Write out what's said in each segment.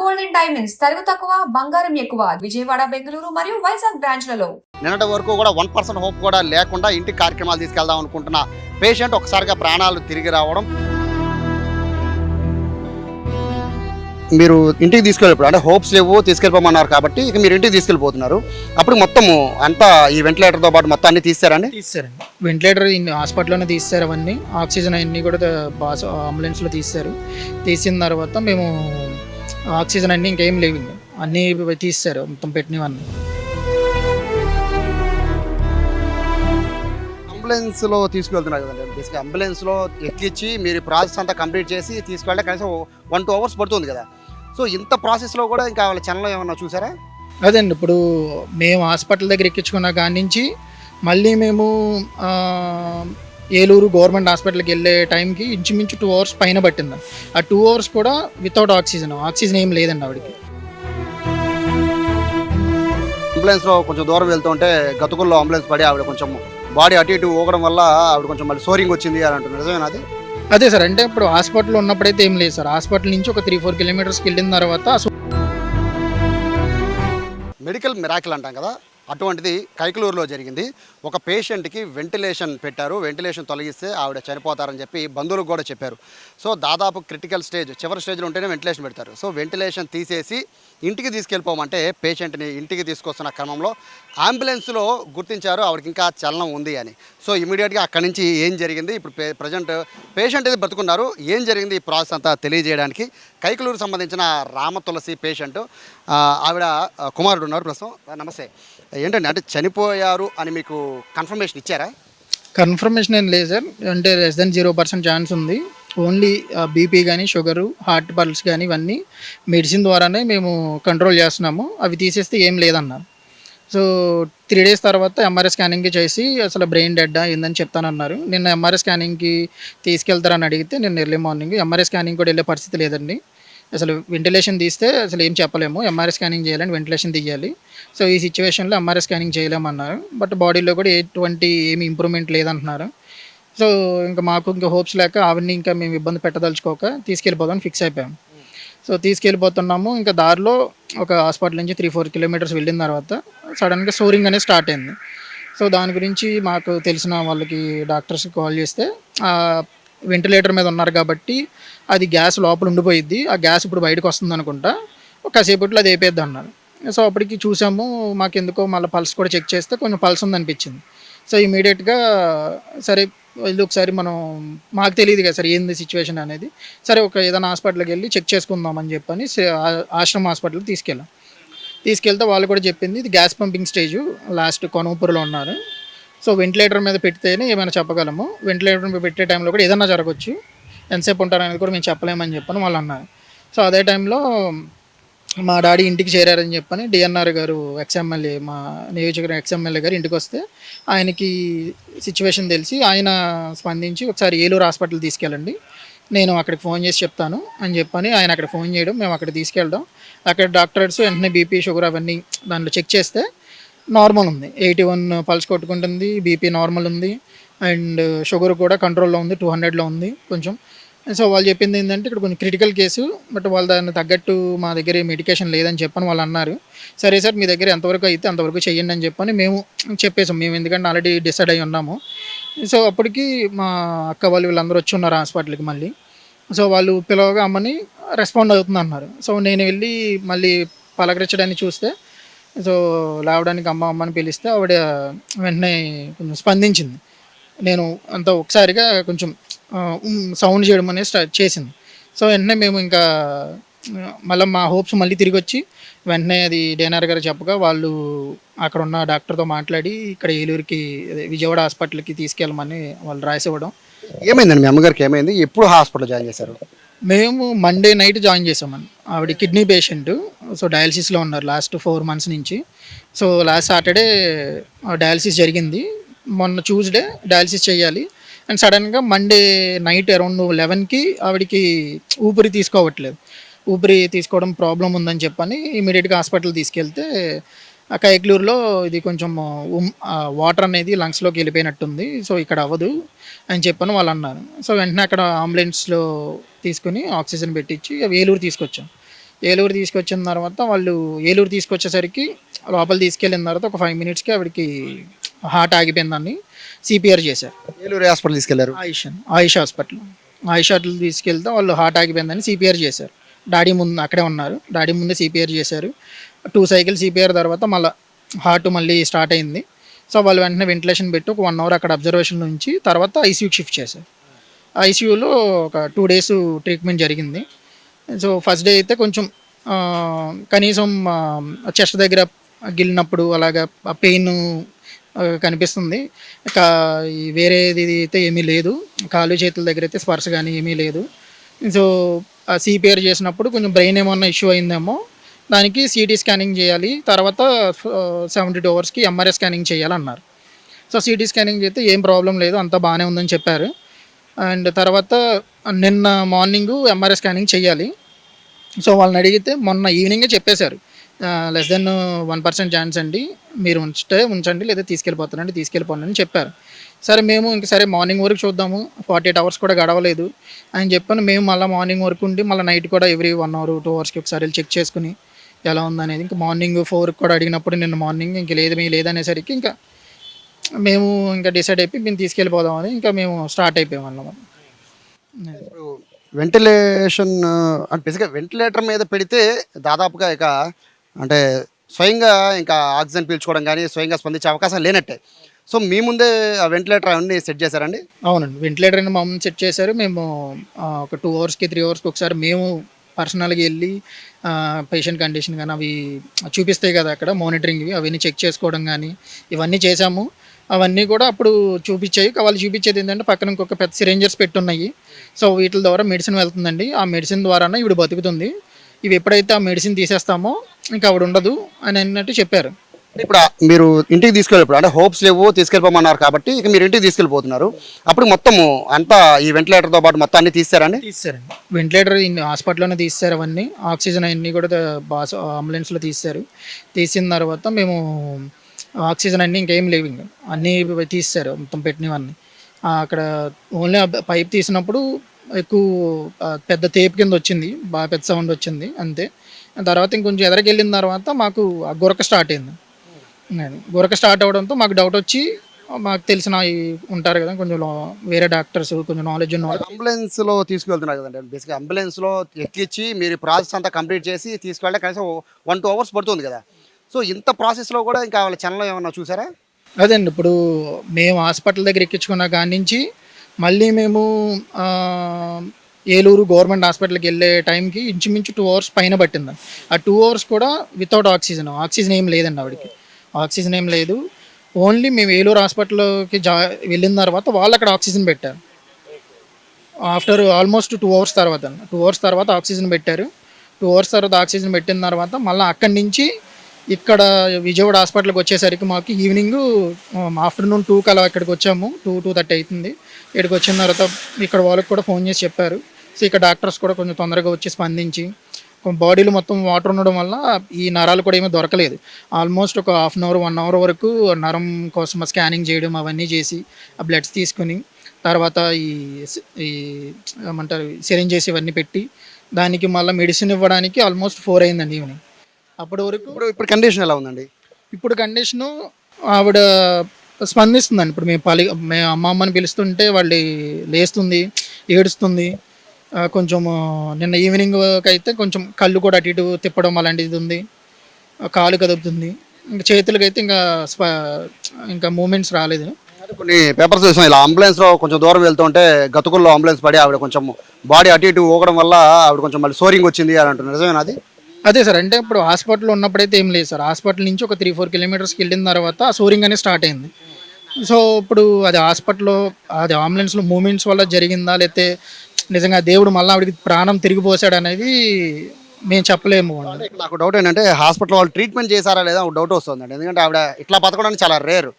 Golden diamonds తరుగు తక్కువ బంగారం ఎక్కువ విజయవాడ బెంగళూరు మరియు వైజాగ్ బ్రాంచ్లలో నిన్నటి వరకు కూడా 1% హోప్ కూడా లేకుండా ఇంటి కార్యక్రమాలు తీసుకెళ్దాం అనుకుంటున్న పేషెంట్ ఒకసారిగా ప్రాణాలు తిరిగి రావడం. మీరు ఇంటికి తీసుకెళ్ళినప్పుడు అంటే హోప్స్ లేవు తీసుకెళ్ళిపోమన్నారు కాబట్టి ఇక మీరు ఇంటికి తీసుకెళ్ళిపోతున్నారు. అప్పుడు మొత్తము అంతా ఈ వెంటిలేటర్తో పాటు మొత్తం అన్ని తీస్తారండి. వెంటిలేటర్ హాస్పిటల్లోనే తీస్తారు. అవన్నీ ఆక్సిజన్ అన్నీ కూడా అంబులెన్స్లో తీస్తారు. తీసిన తర్వాత మేము ఆక్సిజన్ అన్నీ ఇంకేం లేవు, అన్నీ తీస్తారు మొత్తం పెట్టినవన్నీ. అంబులెన్స్లో తీసుకెళ్తున్నారు కదండి. బేసిక్గా అంబులెన్స్లో ఎక్కించి మీరు ప్రాసెస్ అంతా కంప్లీట్ చేసి తీసుకెళ్ళే కనీసం 1-2 అవర్స్ పడుతుంది కదా. సో ఇంత ప్రాసెస్లో కూడా ఇంకా వాళ్ళ ఛానల్లో ఏమన్నా చూసారా? అదండి, ఇప్పుడు మేము హాస్పిటల్ దగ్గర ఎక్కించుకున్న కాడి నుంచి మళ్ళీ మేము ఏలూరు గవర్నమెంట్ హాస్పిటల్కి వెళ్ళే టైంకి ఇంచుమించు 2 అవర్స్ పైన పట్టింది. ఆ 2 అవర్స్ కూడా వితౌట్ ఆక్సిజన్ ఏం లేదండి ఆవిడకి. అంబులెన్స్లో కొంచెం దూరం వెళ్తుంటే గతుకుల్లో అంబులెన్స్ పడి ఆవిడ కొంచెం బాడీ అటు ఇటు ఊగడం వల్ల ఆవిడ కొంచెం మళ్ళీ సోరింగ్ వచ్చింది అని అంటున్నారు. నిజమేనా అది? అదే సార్, అంటే ఇప్పుడు హాస్పిటల్లో ఉన్నప్పుడైతే ఏం లేదు సార్. హాస్పిటల్ నుంచి ఒక 3-4 కిలోమీటర్స్కి వెళ్ళిన తర్వాత మెడికల్ మిరాకిల్ అంటాం కదా, అటువంటిది కైకలూరులో జరిగింది. ఒక పేషెంట్కి వెంటిలేషన్ పెట్టారు. వెంటిలేషన్ తొలగిస్తే ఆవిడ చనిపోతారని చెప్పి బంధువులకు కూడా చెప్పారు. సో దాదాపు క్రిటికల్ స్టేజ్, చివరి స్టేజ్లో ఉంటేనే వెంటిలేషన్ పెడతారు. సో వెంటిలేషన్ తీసేసి ఇంటికి తీసుకెళ్ళిపోమంటే పేషెంట్ని ఇంటికి తీసుకొస్తున్న క్రమంలో అంబులెన్స్లో గుర్తించారు ఆవిడకి ఇంకా చలనం ఉంది అని. సో ఇమీడియట్గా అక్కడి నుంచి ఏం జరిగింది, ఇప్పుడు ప్రజెంట్ పేషెంట్ అయితే బతుకున్నారు, ఏం జరిగింది ఈ ప్రాసెస్ అంతా తెలియజేయడానికి కైకలూరు సంబంధించిన రామతులసి పేషెంట్ ఆవిడ కుమారుడు ఉన్నారు ప్రస్తుతం. నమస్తే. ఏంటండి, అంటే చనిపోయారు అని మీకు కన్ఫర్మేషన్ ఇచ్చారా? కన్ఫర్మేషన్ ఏం లేదు సార్, అంటే <0% ఛాన్స్ ఉంది. ఓన్లీ బీపీ కానీ షుగరు హార్ట్ పల్స్ కానీ ఇవన్నీ మెడిసిన్ ద్వారానే మేము కంట్రోల్ చేస్తున్నాము. అవి తీసేస్తే ఏం లేదన్నారు. సో 3 days తర్వాత ఎంఆర్ఐ స్కానింగ్కి చేసి అసలు బ్రెయిన్ డెడ్డా ఏందని చెప్తానన్నారు. నిన్న ఎంఆర్ఐ స్కానింగ్కి తీసుకెళ్తారని అడిగితే నేను ఎర్లీ మార్నింగ్ ఎంఆర్ఐ స్కానింగ్ కూడా వెళ్ళే పరిస్థితి లేదండి. అసలు వెంటిలేషన్ తీస్తే అసలు ఏం చెప్పలేము, ఎంఆర్ఐ స్కానింగ్ చేయాలని వెంటిలేషన్ తీయాలి. సో ఈ సిచ్యువేషన్లో ఎంఆర్ఐ స్కానింగ్ చేయలేమన్నారు. బట్ బాడీలో కూడా ఏమి ఇంప్రూవ్మెంట్ లేదంటున్నారు. సో ఇంకా మాకు ఇంకా హోప్స్ లేక అవన్నీ ఇంకా మేము ఇబ్బంది పెట్టదలుచుకోక తీసుకెళ్ళిపోదామని ఫిక్స్ అయిపోయాము. సో తీసుకెళ్ళిపోతున్నాము. ఇంకా దారిలో ఒక హాస్పిటల్ నుంచి 3-4 కిలోమీటర్స్ వెళ్ళిన తర్వాత సడన్గా సోరింగ్ అనేది స్టార్ట్ అయింది. సో దాని గురించి మాకు తెలిసిన వాళ్ళకి డాక్టర్స్కి కాల్ చేస్తే వెంటిలేటర్ మీద ఉన్నారు కాబట్టి అది గ్యాస్ లోపల ఉండిపోయిద్ది, ఆ గ్యాస్ ఇప్పుడు బయటకు వస్తుంది అనుకుంటా, కాసేపట్లో అది అయిపోద్ది అన్నారు. సో అప్పటికి చూసాము, మాకెందుకో మళ్ళీ పల్స్ కూడా చెక్ చేస్తే కొంచెం పల్స్ ఉందనిపించింది. సో ఇమీడియట్గా సరే వెళ్ళి ఒకసారి మాకు తెలియదు కదా సార్ ఏంది సిచ్యువేషన్ అనేది, సరే ఏదైనా హాస్పిటల్కి వెళ్ళి చెక్ చేసుకుందామని చెప్పని ఆశ్రమ హాస్పిటల్కి తీసుకెళ్తే వాళ్ళు కూడా చెప్పింది ఇది గ్యాస్ పంపింగ్ స్టేజు, లాస్ట్ కొనూపురులో ఉన్నారు. సో వెంటిలేటర్ మీద పెడితేనే ఏమైనా చెప్పగలము, వెంటిలేటర్ మీద పెట్టే టైంలో కూడా ఏదన్నా జరగవచ్చు, ఎంతసేపు ఉంటారనేది కూడా మేము చెప్పలేమని చెప్పని వాళ్ళు అన్నారు. సో అదే టైంలో మా డాడీ ఇంటికి చేరారని చెప్పని డిఎన్ఆర్ గారు ఎక్స్ఎమ్మెల్యే, మా నియోజకవర్గం ఎక్స్ఎమ్మెల్యే గారు ఇంటికి వస్తే ఆయనకి సిచ్యువేషన్ తెలిసి ఆయన స్పందించి ఒకసారి ఏలూరు హాస్పిటల్ తీసుకెళ్ళండి, నేను అక్కడికి ఫోన్ చేసి చెప్తాను అని చెప్పని ఆయన అక్కడ ఫోన్ చేయడం, మేము అక్కడ తీసుకెళ్ళడం. అక్కడ డాక్టర్స్ వెంటనే బీపీ షుగర్ అవన్నీ దాంట్లో చెక్ చేస్తే నార్మల్ ఉంది, 81 పల్స్ కొట్టుకుంటుంది, బీపీ నార్మల్ ఉంది, అండ్ షుగర్ కూడా కంట్రోల్లో ఉంది, 200లో ఉంది కొంచెం. సో వాళ్ళు చెప్పింది ఏంటంటే ఇక్కడ కొంచెం క్రిటికల్ కేసు, బట్ వాళ్ళు దాన్ని తగ్గట్టు మా దగ్గర మెడికేషన్ లేదని చెప్పని వాళ్ళు అన్నారు. సరే సార్ మీ దగ్గర ఎంతవరకు అయితే అంతవరకు చెయ్యండి అని చెప్పని మేము చెప్పేసాం, మేము ఎందుకంటే ఆల్రెడీ డిసైడ్ అయ్యి ఉన్నాము. సో అప్పటికి మా అక్క వాళ్ళు వీళ్ళందరూ వచ్చి ఉన్నారు హాస్పిటల్కి మళ్ళీ. సో వాళ్ళు పిలవగా అమ్మని రెస్పాండ్ అవుతుంది అన్నారు. సో నేను వెళ్ళి మళ్ళీ పలకరించడానికి చూస్తే, సో లేవడానికి అమ్మని పిలిస్తే ఆవిడ వెంటనే కొంచెం స్పందించింది. నేను అంత ఒకసారిగా కొంచెం సౌండ్ చేయడం అనేది స్టార్ట్ చేసింది. సో వెంటనే మేము ఇంకా మళ్ళీ మా హోప్స్ మళ్ళీ తిరిగి వచ్చి వెంటనే అది డిఎన్ఆర్ గారు చెప్పగా వాళ్ళు అక్కడ ఉన్న డాక్టర్తో మాట్లాడి ఇక్కడ ఏలూరుకి విజయవాడ హాస్పిటల్కి తీసుకెళ్ళమని వాళ్ళు రాసివ్వడం. ఏమైందండి మీ అమ్మగారికి, ఏమైంది, ఎప్పుడు హాస్పిటల్ జాయిన్ చేశారు? మేము మండే నైట్ జాయిన్ చేసామని. ఆవిడ కిడ్నీ పేషెంట్, సో డయాలసిస్లో ఉన్నారు లాస్ట్ 4 months నుంచి. సో లాస్ట్ సాటర్డే డయాలసిస్ జరిగింది, మొన్న ట్యూస్డే డయాలసిస్ చేయాలి. అండ్ సడన్గా మండే నైట్ అరౌండ్ 11కి ఆవిడకి ఊపిరి తీసుకోవడం ప్రాబ్లం ఉందని చెప్పని ఇమీడియట్గా హాస్పిటల్ తీసుకెళ్తే కైకలూరులో ఇది కొంచెం వాటర్ అనేది లంగ్స్లోకి వెళ్ళిపోయినట్టుంది, సో ఇక్కడ అవ్వదు అని చెప్పని వాళ్ళు అన్నారు. సో వెంటనే అక్కడ అంబులెన్స్లో తీసుకుని ఆక్సిజన్ పెట్టించి ఏలూరు తీసుకొచ్చాం. ఏలూరు తీసుకొచ్చిన తర్వాత వాళ్ళు ఏలూరు తీసుకొచ్చేసరికి లోపల తీసుకెళ్ళిన తర్వాత ఒక 5 మినిట్స్కి ఆవిడకి హార్ట్ ఆగిపోయిందని సిపిఆర్ చేశారు. ఏలూరు హాస్పిటల్ తీసుకెళ్లారు. ఆయుష్ హాస్పిటల్ తీసుకెళ్తే వాళ్ళు హార్ట్ ఆగిపోయిందని సిపిఆర్ చేశారు. డాడీ ముందు అక్కడే ఉన్నారు, డాడీ ముందే సిపిఆర్ చేశారు. 2 సైకిల్ సిపిఆర్ తర్వాత మళ్ళీ హార్ట్ మళ్ళీ స్టార్ట్ అయింది. సో వాళ్ళు వెంటనే వెంటిలేషన్ పెట్టి ఒక 1 అవర్ అక్కడ అబ్జర్వేషన్ నుంచి తర్వాత ఐసీయూకి షిఫ్ట్ చేశారు. ఐసీయూలో ఒక 2 డేస్ ట్రీట్మెంట్ జరిగింది. సో ఫస్ట్ డే అయితే కొంచెం కనీసం చెస్ట్ దగ్గర గిల్లినప్పుడు అలాగా పెయిన్ కనిపిస్తుంది. ఈ వేరేది అయితే ఏమీ లేదు, కాళ్ళు చేతుల దగ్గర అయితే స్పర్శ కానీ ఏమీ లేదు. సో సిపిఆర్ చేసినప్పుడు కొంచెం బ్రెయిన్ ఏమన్నా ఇష్యూ అయిందేమో, దానికి సిటీ స్కానింగ్ చేయాలి, తర్వాత 72 అవర్స్కి ఎంఆర్ఐ స్కానింగ్ చేయాలన్నారు. సో సిటీ స్కానింగ్ చేస్తే ఏం ప్రాబ్లం లేదు, అంతా బాగానే ఉందని చెప్పారు. అండ్ తర్వాత నిన్న మార్నింగ్ ఎంఆర్ఐ స్కానింగ్ చేయాలి. సో వాళ్ళని అడిగితే మొన్న ఈవినింగే చెప్పేశారు, లెస్ దెన్ 1% ఛాన్స్ అండి, మీరు ఉంచండి లేదా తీసుకెళ్ళిపోతానండి అని చెప్పారు. సరే మేము ఇంక సరే మార్నింగ్ వరకు చూద్దాము, 48 అవర్స్ కూడా గడవలేదు అని చెప్పాను. మేము మళ్ళీ మార్నింగ్ వరకు ఉండి మళ్ళీ నైట్ కూడా ఎవ్రీ 1 అవర్ 2 అవర్స్కి ఒకసారి చెక్ చేసుకుని ఎలా ఉందనేది, ఇంకా మార్నింగ్ 4 కూడా అడిగినప్పుడు నిన్న మార్నింగ్ ఇంక లేదనేసరికి ఇంకా మేము ఇంకా డిసైడ్ అయిపోయి మేము తీసుకెళ్ళిపోదామని ఇంకా మేము స్టార్ట్ అయిపోయాం అన్నమాట. ఇప్పుడు వెంటిలేషన్ అంటే బేసిక్గా వెంటిలేటర్ మీద పెడితే దాదాపుగా ఇక అంటే స్వయంగా ఇంకా ఆక్సిజన్ పీల్చుకోవడం కానీ స్వయంగా స్పందించే అవకాశం లేనట్టే. సో మీ ముందే ఆ వెంటిలేటర్ అవన్నీ సెట్ చేశారండి? అవునండి, వెంటిలేటర్ అని మమ్మల్ని సెట్ చేశారు. మేము ఒక 2 అవర్స్కి 3 అవర్స్కి ఒకసారి మేము పర్సనల్గా వెళ్ళి పేషెంట్ కండిషన్ కానీ అవి చూపిస్తాయి కదా అక్కడ మానిటరింగ్వి, అవన్నీ చెక్ చేసుకోవడం కానీ ఇవన్నీ చేశాము. అవన్నీ కూడా అప్పుడు చూపించాయి. వాళ్ళు చూపించేది ఏంటంటే పక్కన ఇంకొక పెద్ద సిరేంజర్స్ పెట్టున్నాయి. సో వీటి ద్వారా మెడిసిన్ వెళ్తుందండి, ఆ మెడిసిన్ ద్వారానే ఇవి బతుకుతుంది. ఇవి ఎప్పుడైతే ఆ మెడిసిన్ తీసేస్తామో ఇంకా ఆవిడ ఉండదు అని అన్నట్టు చెప్పారు. ఇప్పుడు మీరు ఇంటికి తీసుకెళ్ళినప్పుడు అంటే హోప్స్ లేవు తీసుకెళ్ళిపోమన్నారు కాబట్టి ఇక మీరు ఇంటికి తీసుకెళ్ళిపోతున్నారు. అప్పుడు మొత్తము అంతా ఈ వెంటిలేటర్తో పాటు మొత్తం అన్ని తీస్తారండి? తీస్తారండి, వెంటిలేటర్ హాస్పిటల్లోనే తీస్తారు. అవన్నీ ఆక్సిజన్ అన్నీ కూడా అంబులెన్స్లో తీసిన తర్వాత మేము ఆక్సిజన్ అన్నీ ఇంకేం లేవు, ఇంకా అన్నీ తీస్తారు మొత్తం పెట్టినవన్నీ. అక్కడ ఓన్లీ పైప్ తీసినప్పుడు ఎక్కువ పెద్ద తేపు కింద వచ్చింది, బాగా పెద్ద సౌండ్ వచ్చింది అంతే. తర్వాత ఇంకొంచెం ఎదరికి వెళ్ళిన తర్వాత మాకు ఆ గురక స్టార్ట్ అయింది. గురక స్టార్ట్ అవ్వడంతో మాకు డౌట్ వచ్చి, మాకు తెలిసిన ఉంటారు కదా కొంచెం వేరే డాక్టర్స్ కొంచెం నాలెడ్జ్ ఉన్న వాళ్ళు, అంబులెన్స్లో తీసుకెళ్తున్నారు కదండి. బేసిక్గా అంబులెన్స్లో ఎక్కించి మీరు ప్రాసెస్ అంతా కంప్లీట్ చేసి తీసుకెళ్ళే కనీసం 1-2 అవర్స్ పడుతుంది కదా. సో ఇంత ప్రాసెస్లో కూడా ఇంకా వాళ్ళ ఛానల్లో ఏమన్నా చూసారా? అదండి, ఇప్పుడు మేము హాస్పిటల్ దగ్గర ఎక్కించుకున్న కాడి నుంచి మళ్ళీ మేము ఏలూరు గవర్నమెంట్ హాస్పిటల్కి వెళ్ళే టైంకి ఇంచుమించు 2 అవర్స్ పైన పట్టింది. ఆ 2 అవర్స్ కూడా వితౌట్ ఆక్సిజన్ ఏం లేదండి ఆవిడకి, ఆక్సిజన్ ఏం లేదు. ఓన్లీ మేము ఏలూరు హాస్పిటల్కి వెళ్ళిన తర్వాత వాళ్ళు అక్కడ ఆక్సిజన్ పెట్టారు. ఆఫ్టర్ ఆల్మోస్ట్ 2 అవర్స్ తర్వాత ఆక్సిజన్ పెట్టారు. 2 అవర్స్ తర్వాత ఆక్సిజన్ పెట్టిన తర్వాత మళ్ళీ అక్కడి నుంచి ఇక్కడ విజయవాడ హాస్పిటల్కి వచ్చేసరికి మాకు ఈవినింగ్ ఆఫ్టర్నూన్ 2కి అలా ఇక్కడికి వచ్చాము. 2:30 అవుతుంది. ఇక్కడికి వచ్చిన తర్వాత ఇక్కడ వాళ్ళకి కూడా ఫోన్ చేసి చెప్పారు. సో ఇక్కడ డాక్టర్స్ కూడా కొంచెం తొందరగా వచ్చి స్పందించి, బాడీలో మొత్తం వాటర్ ఉండడం వల్ల ఈ నరాలు కూడా ఏమీ దొరకలేదు. ఆల్మోస్ట్ ఒక 1/2 అవర్ 1 అవర్ వరకు నరం కోసం స్కానింగ్ చేయడం అవన్నీ చేసి ఆ బ్లడ్స్ తీసుకుని తర్వాత ఈ ఏమంటారు సిరింజెస్ ఇవన్నీ పెట్టి దానికి మళ్ళీ మెడిసిన్ ఇవ్వడానికి ఆల్మోస్ట్ 4 అయిందండి ఈవినింగ్. అప్పటి వరకు ఇప్పుడు కండిషన్ ఎలా ఉందండి? ఇప్పుడు కండిషను ఆవిడ స్పందిస్తుందండి. ఇప్పుడు మేము అమ్మని పిలుస్తుంటే వాళ్ళు లేస్తుంది, ఏడుస్తుంది. కొంచెం నిన్న ఈవినింగ్ అయితే కొంచెం కళ్ళు కూడా అటు ఇటు తిప్పడం అలాంటిది ఉంది, కాలు కదుపుతుంది. ఇంకా చేతులకైతే ఇంకా మూమెంట్స్ రాలేదు. కొన్ని పేపర్స్ చూసాం, ఇలా అంబులెన్స్లో కొంచెం దూరం వెళ్తుంటే గతుకుల్లో అంబులెన్స్ పడి ఆవిడ కొంచెం బాడీ అటు ఇటు ఊగడం వల్ల ఆవిడ కొంచెం మళ్ళీ సోరింగ్ వచ్చింది అని అంటున్నారు, నిజమేనా అది? అదే సార్, అంటే ఇప్పుడు హాస్పిటల్లో ఉన్నప్పుడైతే ఏం లేదు సార్. హాస్పిటల్ నుంచి ఒక 3-4 కిలోమీటర్స్కి వెళ్ళిన తర్వాత ఆ సోరింగ్ అనేది స్టార్ట్ అయింది. సో ఇప్పుడు అది హాస్పిటల్లో అది అంబులెన్స్లో మూమెంట్స్ వల్ల జరిగిందా, లేకపోతే నిజంగా దేవుడు మళ్ళీ ఆవిడకి ప్రాణం తిరిగి పోసాడు అనేది మేము చెప్పలేము. నాకు డౌట్ ఏంటంటే హాస్పిటల్ వాళ్ళు ట్రీట్మెంట్ చేశారా లేదా ఒక డౌట్ వస్తుందండి. ఎందుకంటే ఆవిడ ఇట్లా బతకడానికి చాలా రేరు.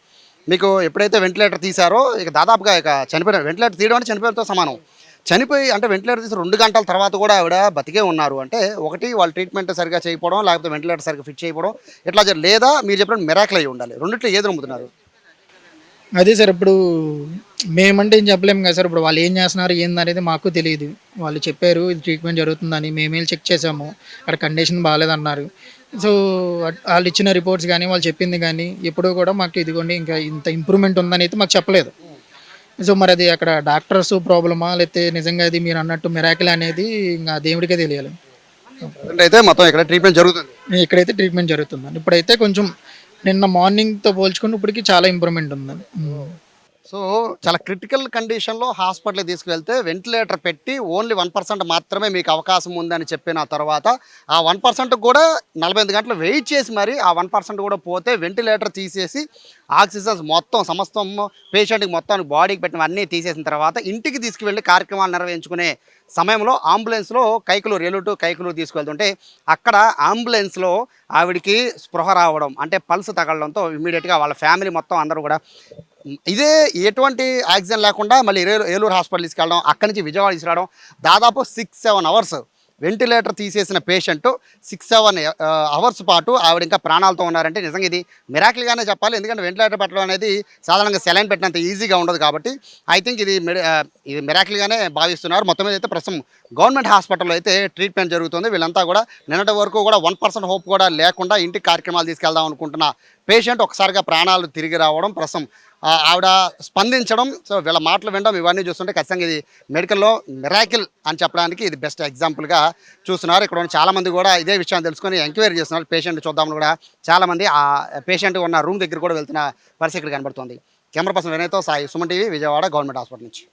మీకు ఎప్పుడైతే వెంటిలేటర్ తీశారో ఇక దాదాపుగా ఇక చనిపోయిన వెంటిలేటర్ తీయడం అంటే చనిపోయినతో సమానం. చనిపోయి అంటే వెంటిలేటర్ తీసి 2 గంటల తర్వాత కూడా ఆవిడ బతికే ఉన్నారు అంటే ఒకటి వాళ్ళు ట్రీట్మెంట్ సరిగ్గా చేయకపోవడం, లేకపోతే వెంటిలేటర్ సరిగ్గా ఫిట్ చేయకపోవడం, ఇట్లా లేదా మీరు చెప్పినట్టు మిరాకిల్ అయ్యి ఉండాలి. రెండిట్లో ఏది నమ్ముతున్నారు? అదే సార్, ఇప్పుడు మేమంటే ఏం చెప్పలేము కదా సార్. ఇప్పుడు వాళ్ళు ఏం చేస్తున్నారు ఏందనేది మాకు తెలియదు. వాళ్ళు చెప్పారు ఇది ట్రీట్మెంట్ జరుగుతుందని, మేమేం చెక్ చేసాము, అక్కడ కండిషన్ బాగాలేదన్నారు. సో వాళ్ళు ఇచ్చిన రిపోర్ట్స్ కానీ వాళ్ళు చెప్పింది కానీ ఎప్పుడూ కూడా మాకు ఇదిగోండి ఇంకా ఇంత ఇంప్రూవ్మెంట్ ఉందని అయితే మాకు చెప్పలేదు. సో మరి అది అక్కడ డాక్టర్స్ ప్రాబ్లమా లేకపోతే నిజంగా అది మీరు అన్నట్టు మిరాకిల్ అనేది ఇంకా దేవుడికే తెలియాలి. ప్రజెంట్ అయితే మొత్తం ఇక్కడ ట్రీట్మెంట్ జరుగుతుంది. ఇక్కడైతే ట్రీట్మెంట్ జరుగుతుందండి. ఇప్పుడైతే కొంచెం నిన్న మార్నింగ్తో పోల్చుకుని ఇప్పటికి చాలా ఇంప్రూవ్మెంట్ ఉందండి. సో చాలా క్రిటికల్ కండిషన్లో హాస్పిటల్కి తీసుకువెళ్తే వెంటిలేటర్ పెట్టి ఓన్లీ 1% మాత్రమే మీకు అవకాశం ఉందని చెప్పిన తర్వాత ఆ 1% కూడా 48 గంటలు వెయిట్ చేసి మరి ఆ 1% కూడా పోతే వెంటిలేటర్ తీసేసి ఆక్సిజన్స్ మొత్తం సమస్తం పేషెంట్కి మొత్తం బాడీకి పెట్టినవన్నీ తీసేసిన తర్వాత ఇంటికి తీసుకువెళ్ళి కార్యక్రమాలు నిర్వహించుకునే సమయంలో అంబులెన్స్లో కైకలూరు ఏలూరు టు కైకలూరు తీసుకువెళ్తుంటే అక్కడ అంబులెన్స్లో ఆవిడికి స్పృహ రావడం అంటే పల్స్ తగలడంతో ఇమీడియట్గా వాళ్ళ ఫ్యామిలీ మొత్తం అందరూ కూడా ఇదే ఎటువంటి యాక్సిడెంట్ లేకుండా మళ్ళీ ఏలూరు హాస్పిటల్ తీసుకెళ్ళడం అక్కడి నుంచి విజయవాడ తీసుకురావడం దాదాపు 6-7 అవర్స్ వెంటిలేటర్ తీసేసిన పేషెంట్ 6-7 అవర్స్ పాటు ఆవిడ ఇంకా ప్రాణాలతో ఉన్నారంటే నిజంగా ఇది మిరాకిల్గానే చెప్పాలి. ఎందుకంటే వెంటిలేటర్ పెట్టడం అనేది సాధారణంగా సెలైన్ పెట్టినంత ఈజీగా ఉండదు కాబట్టి ఐ థింక్ ఇది మిరాకిల్గానే భావిస్తున్నారు. మొత్తం మీద అయితే ప్రస్తుతం గవర్నమెంట్ హాస్పిటల్లో అయితే ట్రీట్మెంట్ జరుగుతుంది. వీళ్ళంతా కూడా నిన్నటి వరకు కూడా 1% హోప్ కూడా లేకుండా ఇంటికి కార్యక్రమాలు తీసుకెళ్దాం అనుకుంటున్న పేషెంట్ ఒకసారిగా ప్రాణాలు తిరిగి రావడం ప్రస్తుతం ఆవిడ స్పందించడం, సో వీళ్ళ మాటలు వినడం ఇవన్నీ చూస్తుంటే ఖచ్చితంగా ఇది మెడికల్లో మిరాకిల్ అని చెప్పడానికి ఇది బెస్ట్ ఎగ్జాంపుల్గా చూస్తున్నారు. ఇక్కడ ఉన్న చాలామంది కూడా ఇదే విషయాన్ని తెలుసుకొని ఎంక్వైరీ చేస్తున్నారు. పేషెంట్ చూద్దామని కూడా చాలామంది ఆ పేషెంట్ ఉన్న రూమ్ దగ్గర కూడా వెళ్తున్న పరిస్థితి ఇక్కడ కనబడుతుంది. కెమెరా పర్సన్ వినయ్తో Sai, Suman TV, Vijayawada government hospital నుంచి.